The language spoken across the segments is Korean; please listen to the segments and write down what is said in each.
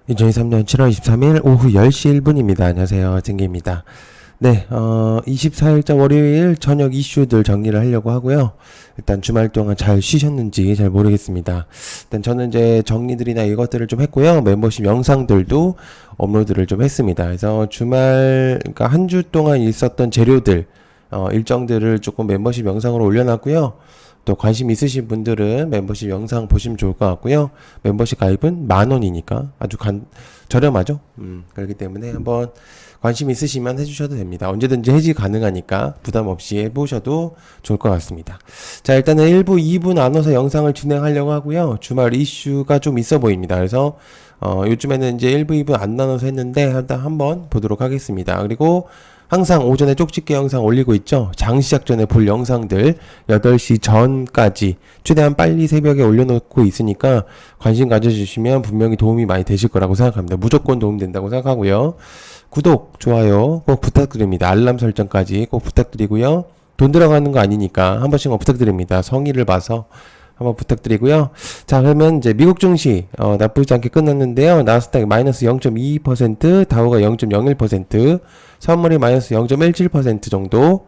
2023년 7월 23일 오후 10시 1분입니다. 안녕하세요. 쟁기입니다. 네, 24일자 월요일 저녁 이슈들 정리를 하려고 하고요. 일단 주말 동안 잘 쉬셨는지 잘 모르겠습니다. 일단 저는 이제 정리들이나 이것들을 좀 했고요. 멤버십 영상들도 업로드를 좀 했습니다. 그래서 주말, 그러니까 한 주 동안 있었던 재료들, 일정들을 조금 멤버십 영상으로 올려놨고요. 또 관심 있으신 분들은 멤버십 영상 보시면 좋을 것 같고요. 멤버십 가입은 10,000원이니까 아주 저렴하죠. 그렇기 때문에 한번 관심 있으시면 해주셔도 됩니다. 언제든지 해지 가능하니까 부담 없이 해보셔도 좋을 것 같습니다. 자, 일단은 1부, 2부 나눠서 영상을 진행하려고 하고요. 주말 이슈가 좀 있어 보입니다. 그래서 요즘에는 이제 1부, 2부 안 나눠서 했는데 일단 한번 보도록 하겠습니다. 그리고 항상 오전에 쪽집게 영상 올리고 있죠. 장 시작 전에 볼 영상들 8시 전까지 최대한 빨리 새벽에 올려놓고 있으니까 관심 가져주시면 분명히 도움이 많이 되실 거라고 생각합니다. 무조건 도움된다고 생각하고요. 구독, 좋아요 꼭 부탁드립니다. 알람 설정까지 꼭 부탁드리고요. 돈 들어가는 거 아니니까 한 번씩만 부탁드립니다. 성의를 봐서 한번 부탁드리고요. 자, 그러면 이제 미국 증시 나쁘지 않게 끝났는데요. 나스닥 마이너스 0.22%, 다우가 0.01%, 선물이 마이너스 0.17% 정도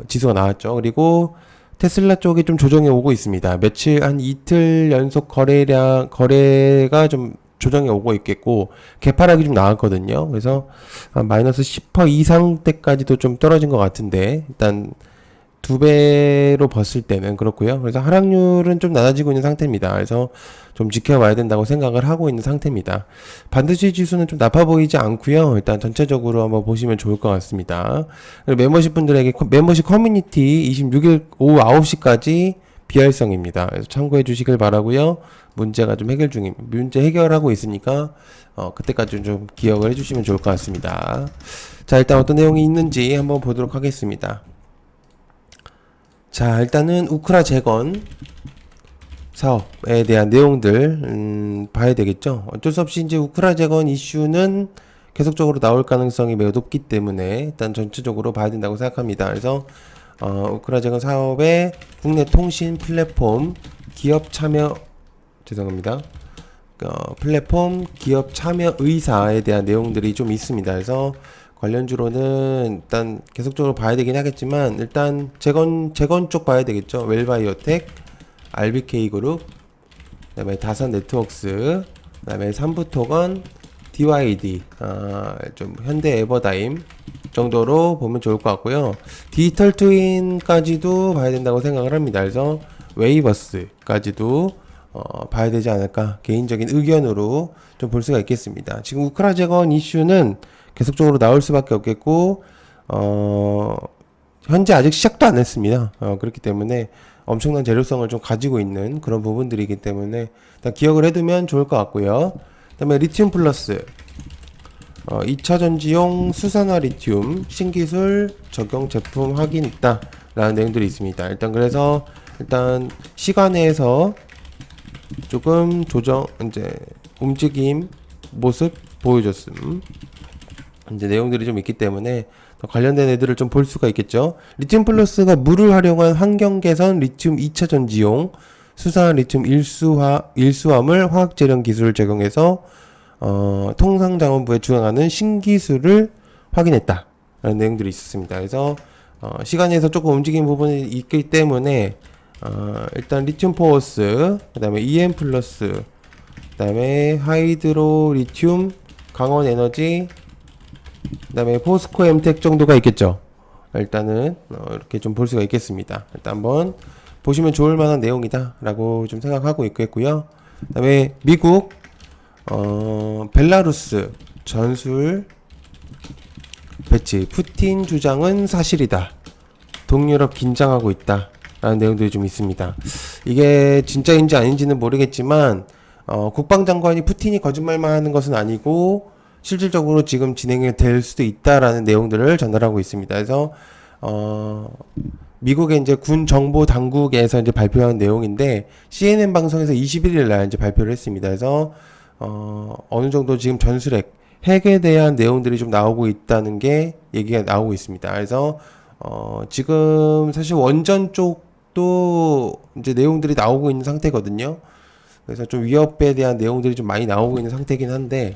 지수가 나왔죠. 그리고 테슬라 쪽이 좀 조정이 오고 있습니다. 며칠 한 이틀 연속 거래가 좀 조정이 오고 있겠고 개파락이 좀 나왔거든요. 그래서 마이너스 10% 이상대까지도 좀 떨어진 것 같은데 일단 두 배로 봤을 때는 그렇고요. 그래서 하락률은 좀 낮아지고 있는 상태입니다. 그래서 좀 지켜봐야 된다고 생각을 하고 있는 상태입니다. 반도체 지수는 좀 나빠 보이지 않고요. 일단 전체적으로 한번 보시면 좋을 것 같습니다. 그리고 멤버십 분들에게 멤버십 커뮤니티 26일 오후 9시까지 비활성입니다. 그래서 참고해 주시길 바라고요. 문제가 좀 문제 해결하고 있으니까 그때까지 좀 기억을 해주시면 좋을 것 같습니다. 자, 일단 어떤 내용이 있는지 한번 보도록 하겠습니다. 자, 일단은 우크라 재건 사업에 대한 내용들 봐야 되겠죠. 어쩔 수 없이 이제 우크라 재건 이슈는 계속적으로 나올 가능성이 매우 높기 때문에 일단 전체적으로 봐야 된다고 생각합니다. 그래서 우크라 재건 사업의 국내 통신 플랫폼 기업 참여 죄송합니다. 플랫폼 기업 참여 의사에 대한 내용들이 좀 있습니다. 그래서 관련주로는 일단 계속적으로 봐야 되긴 하겠지만 일단 재건 쪽 봐야 되겠죠. 웰바이오텍, RBK그룹, 그다음에 다산 네트웍스, 그다음에 삼부토건, DYD, 좀 현대 에버다임 정도로 보면 좋을 것 같고요. 디지털 트윈까지도 봐야 된다고 생각을 합니다. 그래서 웨이버스까지도 봐야 되지 않을까 개인적인 의견으로 좀 볼 수가 있겠습니다. 지금 우크라 재건 이슈는 계속적으로 나올 수밖에 없겠고 현재 아직 시작도 안 했습니다. 그렇기 때문에 엄청난 재료성을 좀 가지고 있는 그런 부분들이기 때문에 일단 기억을 해두면 좋을 것 같고요. 그 다음에 리튬 플러스 2차 전지용 수산화 리튬 신기술 적용 제품 확인 있다 라는 내용들이 있습니다. 일단 시간에서 조금 움직임 모습 보여줬음. 이제 내용들이 좀 있기 때문에 더 관련된 애들을 좀 볼 수가 있겠죠. 리튬 플러스가 물을 활용한 환경 개선 리튬 2차 전지용 수산 리튬 일수화물 화학 재련 기술을 적용해서 통상자원부에 주관하는 신기술을 확인했다 라는 내용들이 있었습니다. 그래서 시간에서 조금 움직이는 부분이 있기 때문에 일단 리튬 포워스, 그 다음에 EM 플러스, 그 다음에 하이드로 리튬, 강원 에너지, 그 다음에 포스코 엠텍 정도가 있겠죠. 일단은 이렇게 좀 볼 수가 있겠습니다. 일단 한번 보시면 좋을 만한 내용이다 라고 좀 생각하고 있겠고요. 그 다음에 미국 벨라루스 전술 배치 푸틴 주장은 사실이다. 동유럽 긴장하고 있다 라는 내용들이 좀 있습니다. 이게 진짜인지 아닌지는 모르겠지만 국방장관이 푸틴이 거짓말만 하는 것은 아니고 실질적으로 지금 진행이 될 수도 있다라는 내용들을 전달하고 있습니다. 그래서 미국의 이제 군 정보 당국에서 이제 발표한 내용인데 CNN 방송에서 21일 날 이제 발표를 했습니다. 그래서 어느 정도 지금 핵에 대한 내용들이 좀 나오고 있다는 게 얘기가 나오고 있습니다. 그래서 지금 사실 원전 쪽도 이제 내용들이 나오고 있는 상태거든요. 그래서 좀 위협에 대한 내용들이 좀 많이 나오고 있는 상태긴 한데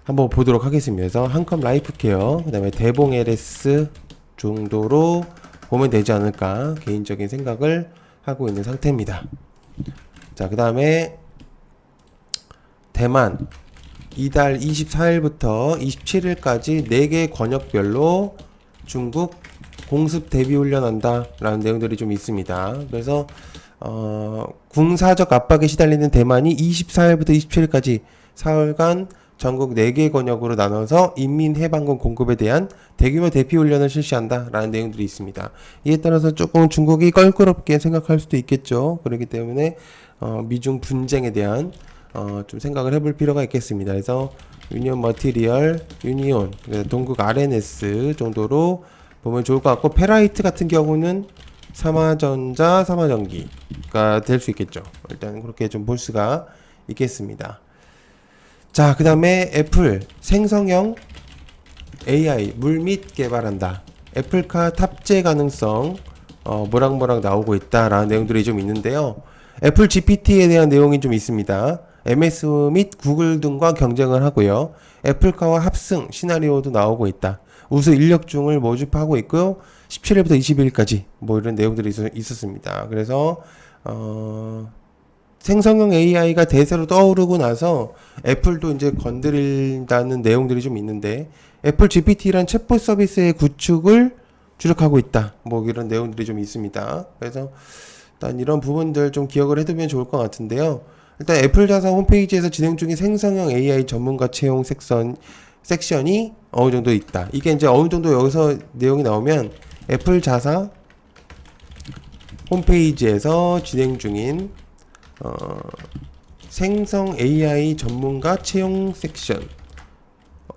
한번 보도록 하겠습니다. 그래서 한컴 라이프케어, 그 다음에 대봉 LS 정도로 보면 되지 않을까 개인적인 생각을 하고 있는 상태입니다. 자, 그 다음에 대만 이달 24일부터 27일까지 4개 권역별로 중국 공습 대비 훈련한다 라는 내용들이 좀 있습니다. 그래서 군사적 압박에 시달리는 대만이 24일부터 27일까지 사흘간 전국 4개 권역으로 나눠서 인민해방군 공급에 대한 대규모 대피 훈련을 실시한다 라는 내용들이 있습니다. 이에 따라서 조금 중국이 껄끄럽게 생각할 수도 있겠죠. 그렇기 때문에 미중 분쟁에 대한 좀 생각을 해볼 필요가 있겠습니다. 그래서 유니온 머티리얼, 유니온, 동국 RNS 정도로 보면 좋을 것 같고, 페라이트 같은 경우는 삼화전자, 삼화전기가 될 수 있겠죠. 일단 그렇게 좀 볼 수가 있겠습니다. 자, 그 다음에 애플 생성형 AI 물밑 개발한다. 애플카 탑재 가능성 뭐락뭐락 나오고 있다라는 내용들이 좀 있는데요. 애플 GPT에 대한 내용이 좀 있습니다. MS 및 구글 등과 경쟁을 하고요. 애플카와 합승 시나리오도 나오고 있다. 우수 인력중을 모집하고 있고요. 17일부터 22일까지 뭐 이런 내용들이 있었습니다. 그래서 생성형 AI가 대세로 떠오르고 나서 애플도 이제 건드린다는 내용들이 좀 있는데, 애플 GPT란 챗봇 서비스의 구축을 주력하고 있다. 뭐 이런 내용들이 좀 있습니다. 그래서 일단 이런 부분들 좀 기억을 해두면 좋을 것 같은데요. 일단 애플 자사 홈페이지에서 진행 중인 생성형 AI 전문가 채용 섹션이 어느 정도 있다. 이게 이제 어느 정도 여기서 내용이 나오면 애플 자사 홈페이지에서 진행 중인 생성 AI 전문가 채용 섹션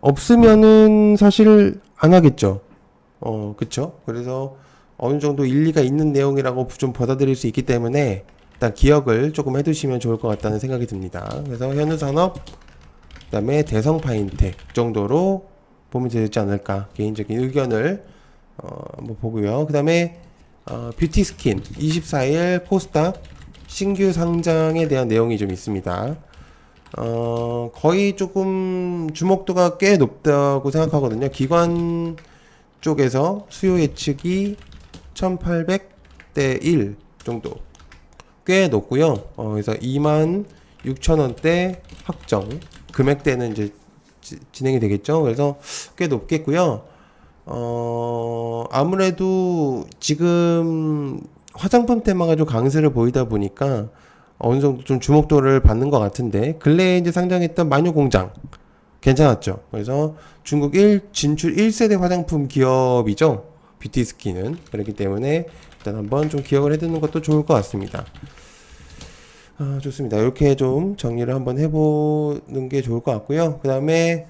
없으면은 사실 안 하겠죠. 그쵸? 그래서 어느 정도 일리가 있는 내용이라고 좀 받아들일 수 있기 때문에 일단 기억을 조금 해두시면 좋을 것 같다는 생각이 듭니다. 그래서 현우산업, 그 다음에 대성파인텍 정도로 보면 되지 않을까 개인적인 의견을 한번 보고요. 그 다음에 뷰티스킨 24일 코스닥 신규 상장에 대한 내용이 좀 있습니다. 거의 조금 주목도가 꽤 높다고 생각하거든요. 기관 쪽에서 수요 예측이 1800대 1 정도 꽤 높고요. 그래서 26,000원대 확정 금액대는 이제 진행이 되겠죠. 그래서 꽤 높겠고요. 아무래도 지금 화장품 테마가 좀 강세를 보이다 보니까 어느 정도 좀 주목도를 받는 것 같은데, 근래에 이제 상장했던 마녀공장 괜찮았죠. 그래서 중국 진출 1세대 화장품 기업이죠. 뷰티스킨은. 그렇기 때문에 일단 한번 좀 기억을 해두는 것도 좋을 것 같습니다. 좋습니다. 이렇게 좀 정리를 한번 해보는 게 좋을 것 같고요. 그 다음에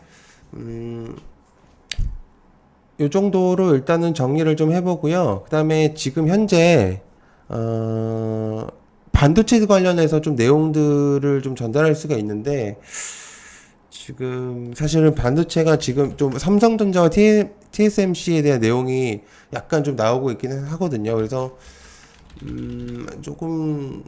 요 정도로 일단은 정리를 좀 해보고요. 그 다음에 지금 현재 반도체 관련해서 좀 내용들을 좀 전달할 수가 있는데, 지금 사실은 반도체가 지금 좀 삼성전자와 TSMC에 대한 내용이 약간 좀 나오고 있기는 하거든요. 그래서 조금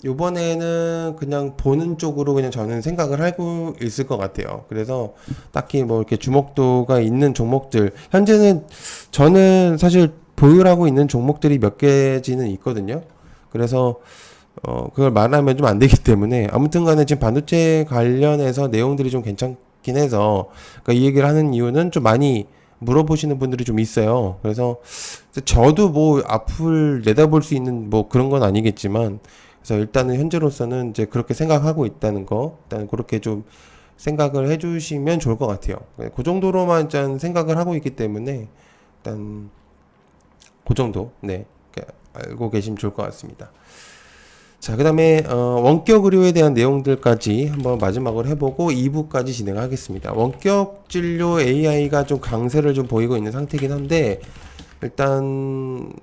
요번에는 그냥 보는 쪽으로 그냥 저는 생각을 하고 있을 것 같아요. 그래서 딱히 뭐 이렇게 주목도가 있는 종목들, 현재는 저는 사실 보유하고 있는 종목들이 몇 개지는 있거든요. 그래서 그걸 말하면 좀 안 되기 때문에, 아무튼 간에 지금 반도체 관련해서 내용들이 좀 괜찮긴 해서, 그러니까 이 얘기를 하는 이유는 좀 많이 물어보시는 분들이 좀 있어요. 그래서 저도 뭐 앞을 내다볼 수 있는 뭐 그런 건 아니겠지만, 그래서 일단은 현재로서는 이제 그렇게 생각하고 있다는 거, 일단 그렇게 좀 생각을 해주시면 좋을 것 같아요. 그 정도로만 일단 생각을 하고 있기 때문에 일단 그 정도, 네, 알고 계시면 좋을 것 같습니다. 자, 그 다음에 원격 의료에 대한 내용들까지 한번 마지막으로 해보고 2부까지 진행하겠습니다. 원격 진료 AI가 좀 강세를 좀 보이고 있는 상태이긴 한데, 일단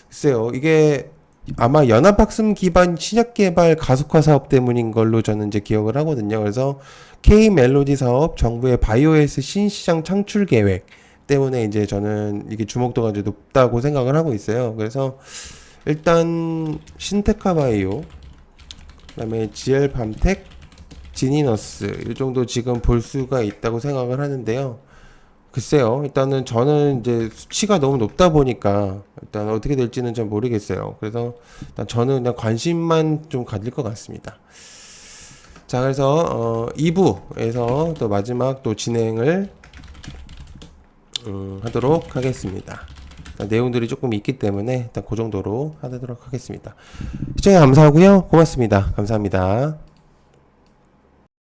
글쎄요, 이게 아마 연합학습 기반 신약 개발 가속화 사업 때문인 걸로 저는 이제 기억을 하거든요. 그래서 K 멜로디 사업, 정부의 바이오에스 신시장 창출 계획 때문에 이제 저는 이게 주목도가 이제 높다고 생각을 하고 있어요. 그래서 일단 신테카 바이오, 그다음에 GL팜텍, 지니너스 이 정도 지금 볼 수가 있다고 생각을 하는데요. 글쎄요. 일단은 저는 이제 수치가 너무 높다 보니까 일단 어떻게 될지는 잘 모르겠어요. 그래서 일단 저는 그냥 관심만 좀 가질 것 같습니다. 자, 그래서 2부에서 또 마지막 또 진행을 하도록 하겠습니다. 내용들이 조금 있기 때문에 일단 그 정도로 하도록 하겠습니다. 시청해 감사하고요. 고맙습니다. 감사합니다.